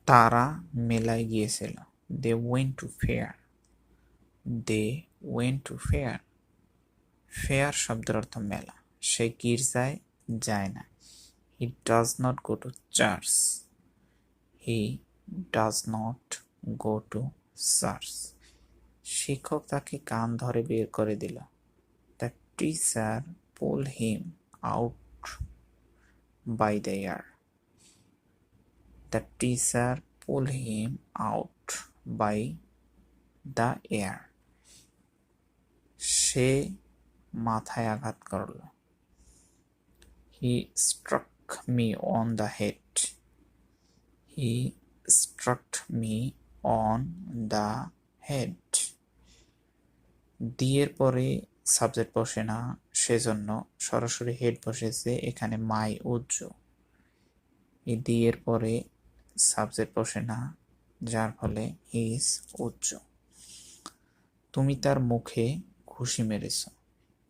তারা মেলায় গিয়েছিল। They went to fair. They went to fair. Fair শব্দের অর্থ মেলা। সে গির্জায় যায় না। He does not go to church. He does not go to church. শিক্ষক তাকে কান ধরে বের করে দিল। The teacher pull him out by the ear. The teacher pull him out by the air. সে মাথায় আঘাত করল। He struck me on the head. He struck me on the head. দিয়ের পরে সাবজেক্ট বসে না, সেজন্য সরাসরি হেড বসেছে। এখানে মাই উজ্জ। এই দিয়ের পরে সাবজেক্ট বসে না, যার ফলে হিজ উজ্জ। তুমি তার মুখে ঘুষি মেরেছ।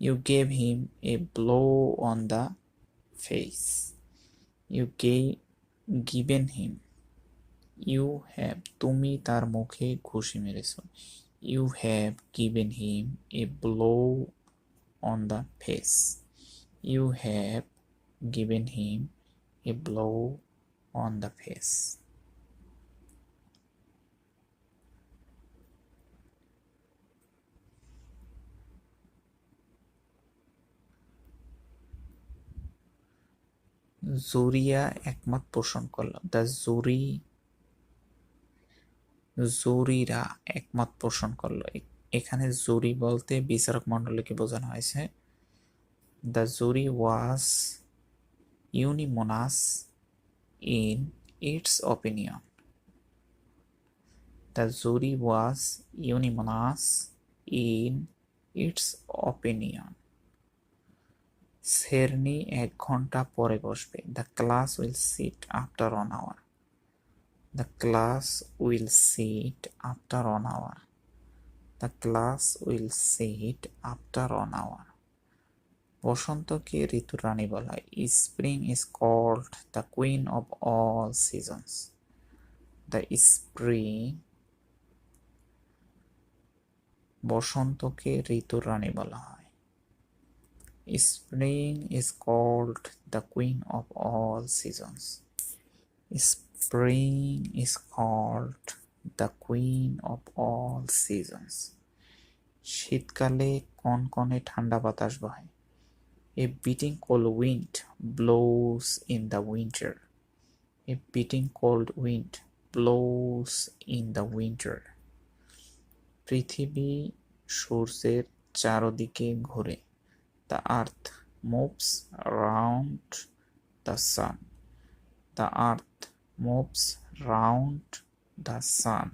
You gave him a blow on the face. You given him. You have, তুমি তার মুখে ঘুষি মেরেছ। You have given him a blow on the face. You have given him a blow on the face. জুরিয়া একমত পোষণ করল। The জুরিরা একমত পোষণ করলো। এখানে জুরি বলতে বিচারক মণ্ডলীকে বোঝানো হয়েছে। The jury was unanimous in its opinion. The jury was unanimous in its opinion. শ্রেণী 1 ঘন্টা পরে বসবে। The class will sit after 1 hour. The class will sit after 1 hour. The class will sit after 1 hour. বসন্তকে ঋতুর রানী বলা হয়। Spring is called the queen of all seasons. বসন্তকে ঋতুর রানী বলা হয়। Spring is called the queen of all seasons. Spring is called the queen of all seasons. শীতকালে কনকনে ঠান্ডা বাতাস বহে। A biting cold wind blows in the winter. A biting cold wind blows in the winter. পৃথিবী সূর্যের চারদিকে ঘোরে। The earth moves around the sun. The earth moves round the sun.